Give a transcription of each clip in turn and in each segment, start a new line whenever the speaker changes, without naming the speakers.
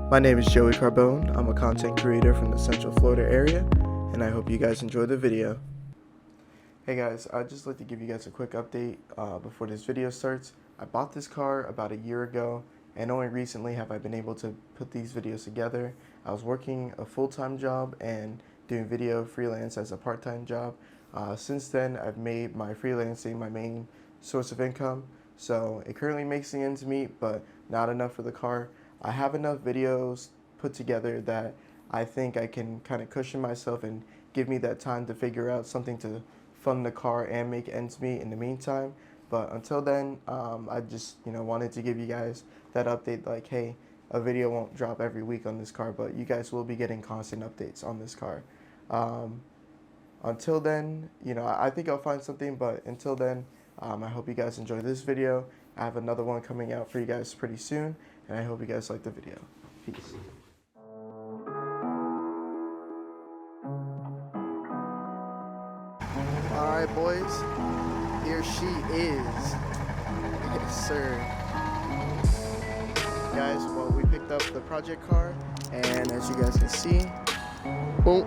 My name is Joey Carbone. I'm a content creator from the Central Florida area, and I hope you guys enjoy the video. Hey guys, I'd just like to give you guys a quick update before this video starts. I bought this car about a year ago, and only recently have I been able to put these videos together. I was working a full-time job and doing video freelance as a part-time job. Since then, I've made my freelancing my main source of income, so it currently makes the ends meet, but not enough for the car. I have enough videos put together that I think I can kind of cushion myself and give me that time to figure out something to fund the car and make ends meet in the meantime. But until then, I just wanted to give you guys that update, like, hey, a video won't drop every week on this car, but you guys will be getting constant updates on this car. Until then, I think I'll find something, but until then, I hope you guys enjoy this video. I have another one coming out for you guys pretty soon, and I hope you guys like the video. Peace. Alright boys, here she is. Yes sir. Guys, well, we picked up the project car, and as you guys can see, boom,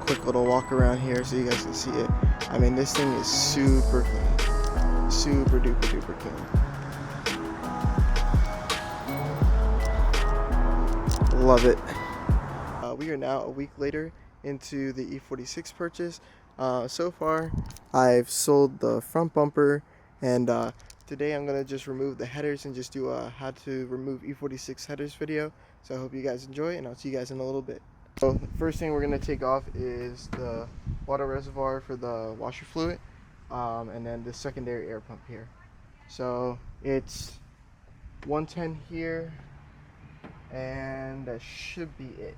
quick little walk around here so you guys can see it. I mean, this thing is super clean, super duper duper clean. Love it. We are now a week later into the E46 purchase. So far, I've sold the front bumper, and today I'm gonna just remove the headers and just do a how to remove E46 headers video. So I hope you guys enjoy, and I'll see you guys in a little bit. So the first thing we're gonna take off is the water reservoir for the washer fluid, and then the secondary air pump here. So it's 110 here, and that should be it.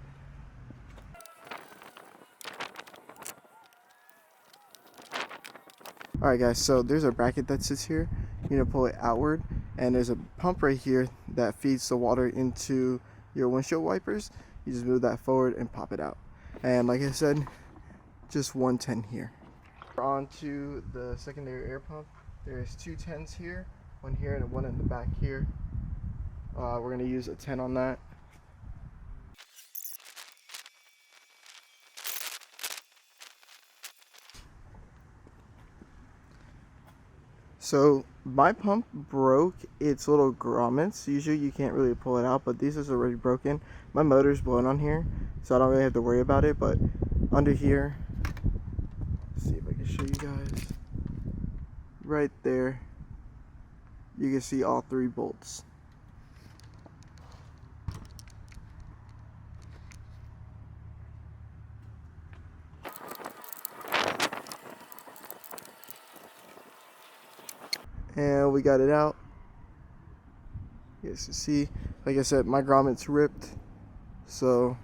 Alright guys, so there's a bracket that sits here. You need to pull it outward, and there's a pump right here that feeds the water into your windshield wipers. You just move that forward and pop it out. And like I said, just 110 here. On to the secondary air pump. There's two 10s here, one here and one in the back here. We're going to use a 10 on that. So my pump broke its little grommets. Usually you can't really pull it out, but this is already broken. My motor's blown on here, so I don't really have to worry about it. But under here, let's see if I can show you guys. Right there, you can see all three bolts. And we got it out. You guys can see, like I said, my grommet's ripped, so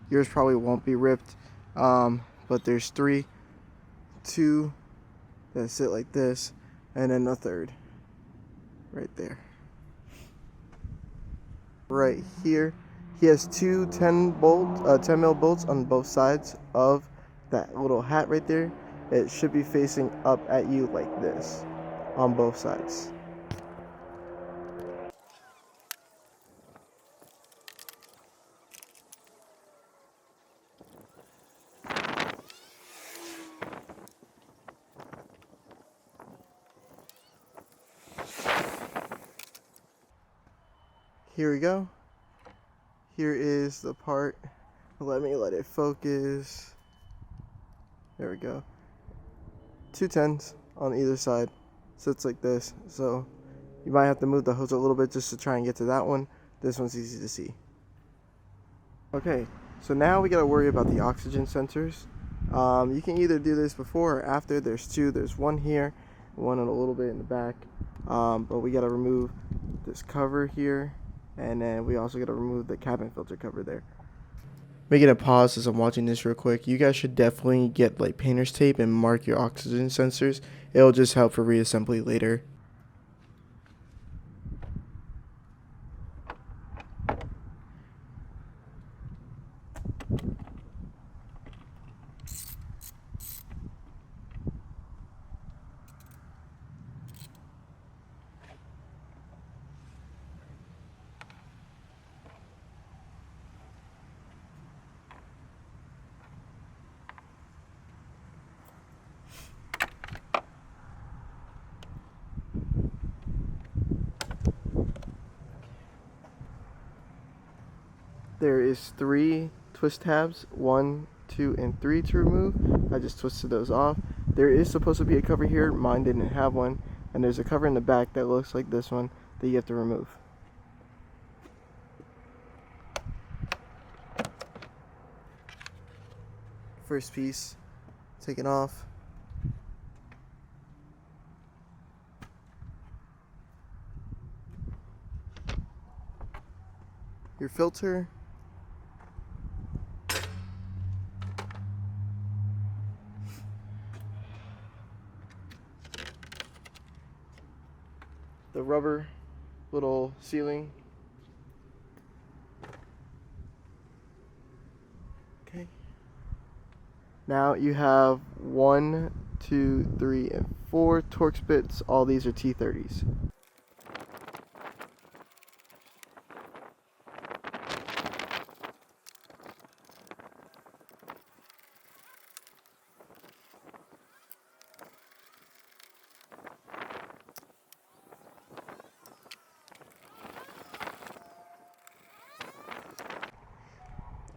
yours probably won't be ripped. But there's two that sit like this, and then a third right there. Right here, he has two 10 mil bolts on both sides of that little hat right there. It should be facing up at you like this on both sides. Here we go. Here is the part. Let it focus. There we go. Two 10s on either side. So it's like this. So you might have to move the hose a little bit just to try and get to that one. This one's easy to see. Okay, so now we gotta worry about the oxygen sensors. You can either do this before or after. There's two. There's one here, one a little bit in the back. But we gotta remove this cover here, and then we also gotta remove the cabin filter cover there. Making a pause as I'm watching this real quick. You guys should definitely get like painter's tape and mark your oxygen sensors. It'll just help for reassembly later. there is 3 twist tabs, 1, 2, and 3 to remove. I just twisted those off. There is supposed to be a cover here, mine didn't have one, and there's a cover in the back that looks like this one that you have to remove. First piece taken off. Your filter. The rubber little sealing. Okay. Now you have 1, 2, 3, and 4 Torx bits. All these are T30s.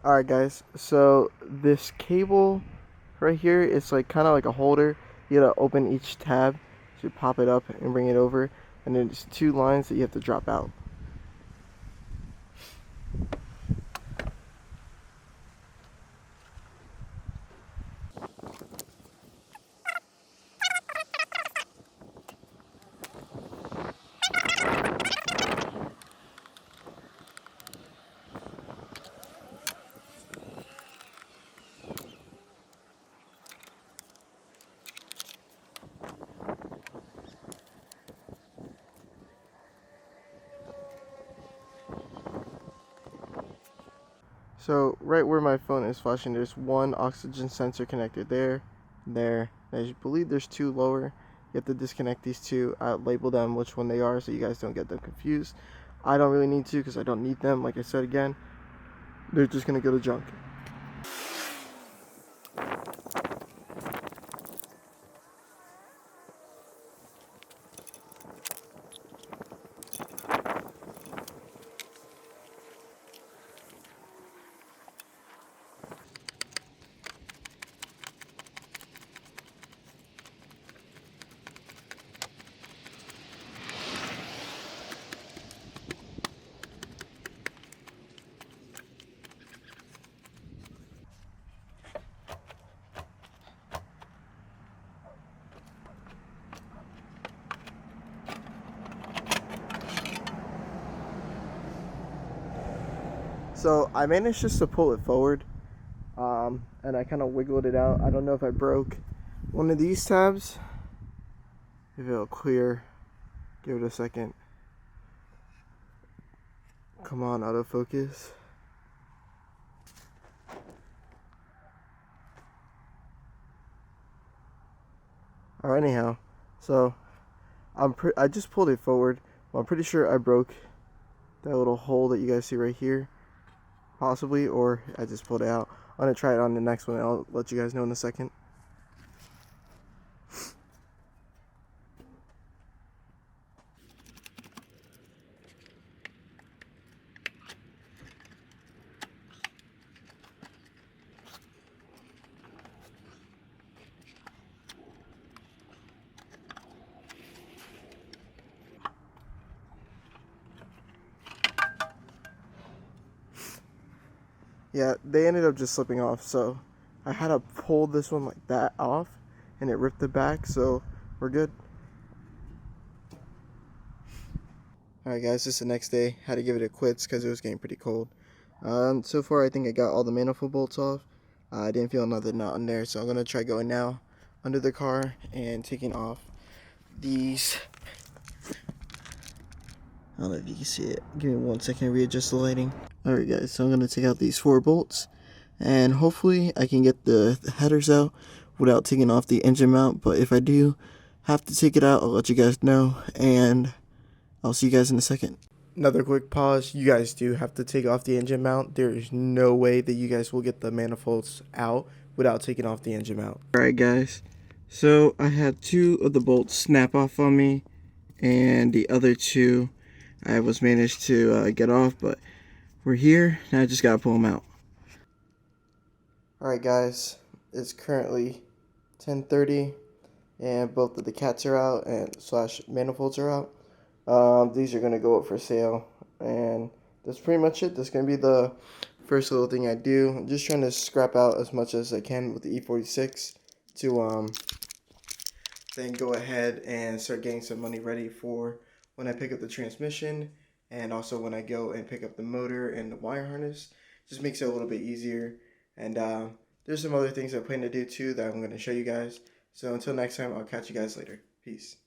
Alright guys, so this cable right here is like kind of like a holder. You gotta open each tab, so you pop it up and bring it over, and then there's 2 lines that you have to drop out. So right where my phone is flashing, there's 1 oxygen sensor connected there. I believe there's 2 lower. You have to disconnect these 2. I label them which one they are so you guys don't get them confused. I don't really need to because I don't need them. Like I said again, they're just gonna go to junk. So I managed just to pull it forward, and I kind of wiggled it out. I don't know if I broke one of these tabs. If it'll clear, give it a second. Come on, autofocus. Alright, anyhow, so I just pulled it forward. Well, I'm pretty sure I broke that little hole that you guys see right here. Possibly, or I just pulled it out. I'm gonna try it on the next one and I'll let you guys know in a second. Yeah, they ended up just slipping off, so I had to pull this one like that off, and it ripped the back, so we're good. Alright guys, this is the next day. Had to give it a quits because it was getting pretty cold. So far I think I got all the manifold bolts off. I didn't feel another nut on there, so I'm going to try going now under the car and taking off these. I don't know if you can see it. Give me 1 second to readjust the lighting. Alright guys, so I'm going to take out these 4 bolts, and hopefully I can get the headers out without taking off the engine mount, but if I do have to take it out, I'll let you guys know, and I'll see you guys in a second. Another quick pause. You guys do have to take off the engine mount. There is no way that you guys will get the manifolds out without taking off the engine mount. Alright guys, so I had 2 of the bolts snap off on me, and the other 2 I was managed to get off, but we're here, and I just gotta pull them out. Alright guys, it's currently 10:30 and both of the cats are out and slash manifolds are out. These are gonna go up for sale, and that's pretty much it. That's gonna be the first little thing I do. I'm just trying to scrap out as much as I can with the e46 to then go ahead and start getting some money ready for when I pick up the transmission, and also when I go and pick up the motor and the wire harness. Just makes it a little bit easier. And there's some other things I plan to do too that I'm going to show you guys. So until next time, I'll catch you guys later. Peace.